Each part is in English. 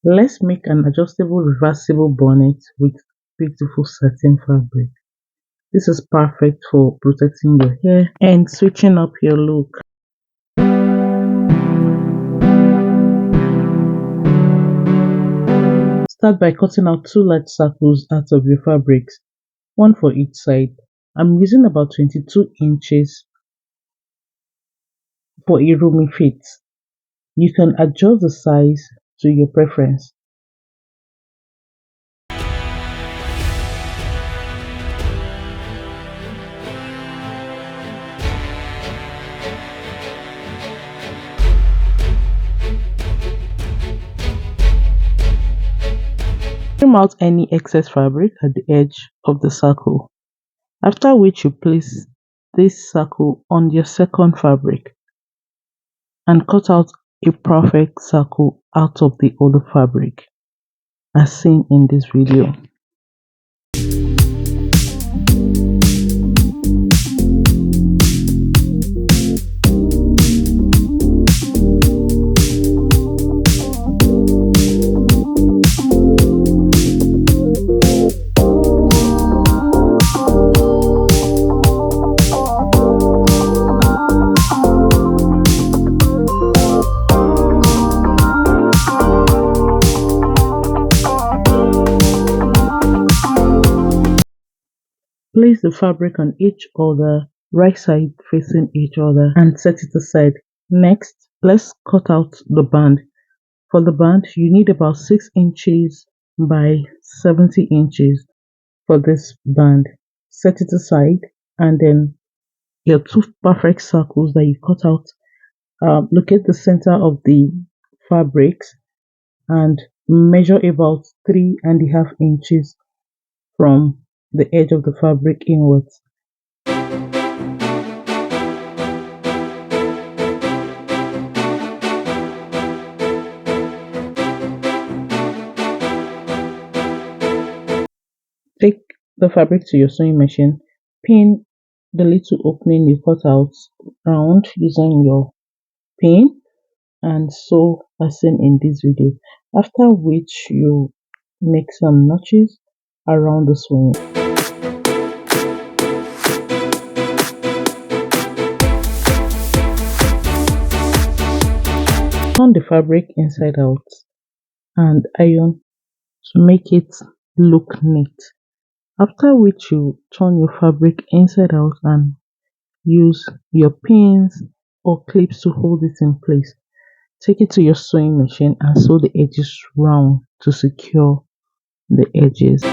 Let's make an adjustable reversible bonnet with beautiful satin fabric. This is perfect for protecting your hair and switching up your look. Start by cutting out two large circles out of your fabrics, one for each side. I'm using about 22 inches for a roomy fit. You can adjust the size to your preference. Trim out any excess fabric at the edge of the circle, after which you place this circle on your second fabric and cut out a perfect circle out of the other fabric as seen in this video. Place the fabric on each other, right side facing each other, and set it aside. Next, let's cut out the band. For the band, you need about 6 inches by 70 inches for this band. Set it aside, and then your two perfect circles that you cut out, locate the center of the fabrics and measure about 3.5 inches from the edge of the fabric inwards. Take the fabric to your sewing machine, pin the little opening you cut out round using your pin and sew as seen in this video, after which you make some notches around the sewing. Turn the fabric inside out and iron to make it look neat, after which you turn your fabric inside out and use your pins or clips to hold it in place. Take it to your sewing machine and sew the edges round to secure the edges.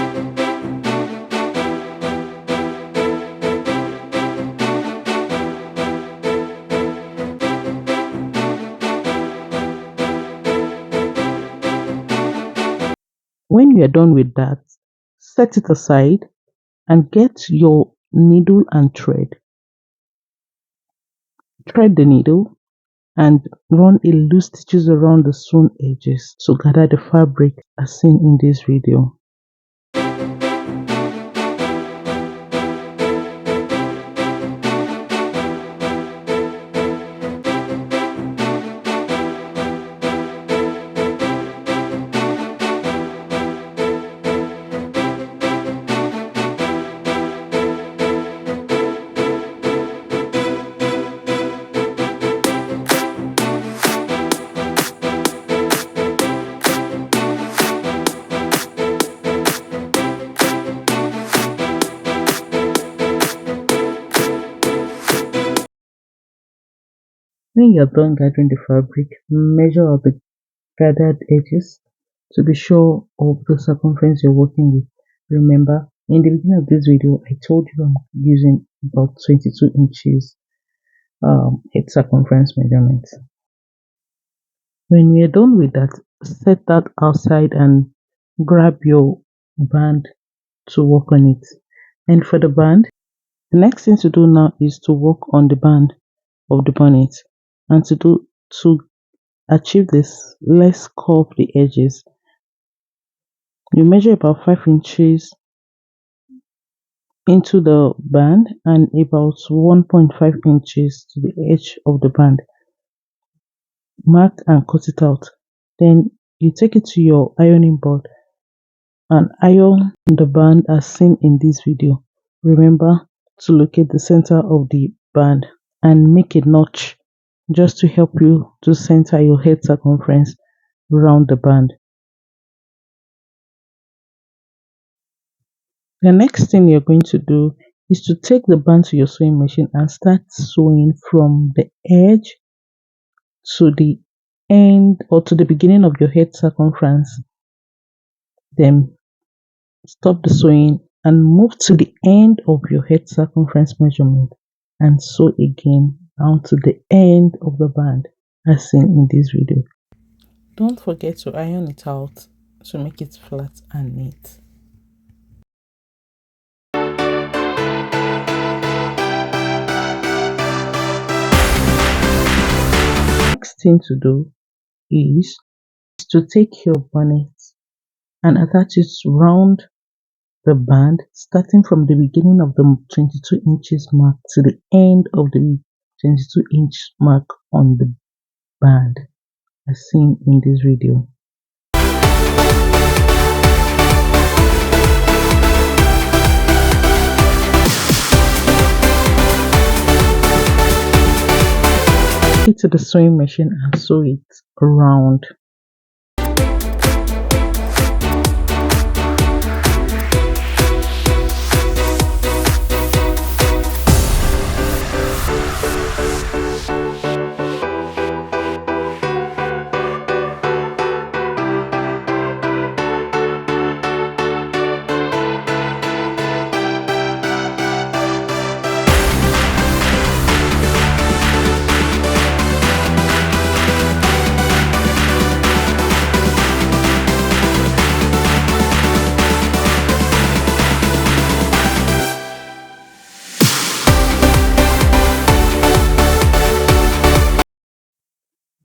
When you are done with that, set it aside and get your needle and thread. Thread the needle and run a loose stitches around the sewn edges to gather the fabric as seen in this video. When you're done gathering the fabric, measure out the gathered edges to be sure of the circumference you're working with. Remember, in the beginning of this video, I told you I'm using about 22 inches head circumference measurement. When we're done with that, set that outside and grab your band to work on it. And for the band, the next thing to do now is to work on the band of the bonnet. And to achieve this, let's curve the edges. You measure about 5 inches into the band and about 1.5 inches to the edge of the band. Mark and cut it out. Then You take it to your ironing board and iron the band as seen in this video. Remember to locate the center of the band and make a notch just to help you to center your head circumference around the band. The next thing you're going to do is to take the band to your sewing machine and start sewing from the edge to the end or to the beginning of your head circumference. Then stop the sewing and move to the end of your head circumference measurement and sew again down to the end of the band as seen in this video. Don't forget to iron it out to make it flat and neat. Next thing to do is to take your bonnet and attach it round the band, starting from the beginning of the 22 inches mark to the end of the 22-inch mark on the band as seen in this video. Take it to the sewing machine and sew it around.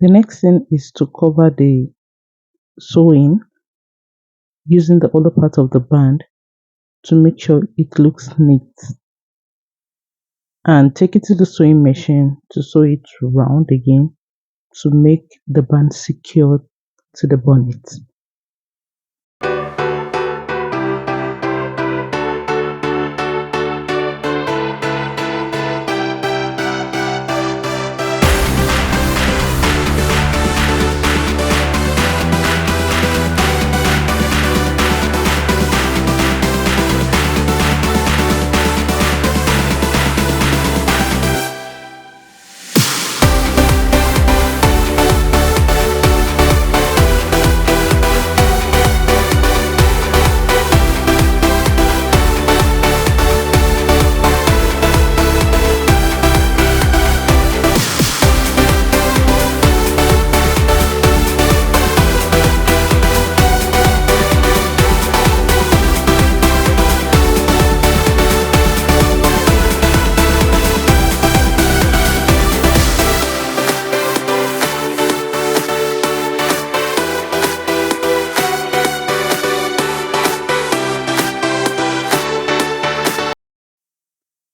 The next thing is to cover the sewing using the other part of the band to make sure it looks neat, and take it to the sewing machine to sew it round again to make the band secure to the bonnet.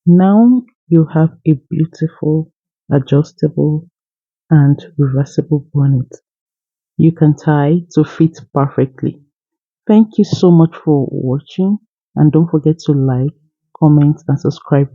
Now you have a beautiful, adjustable and reversible bonnet. You can tie to fit perfectly. Thank you so much for watching, and don't forget to like, comment and subscribe.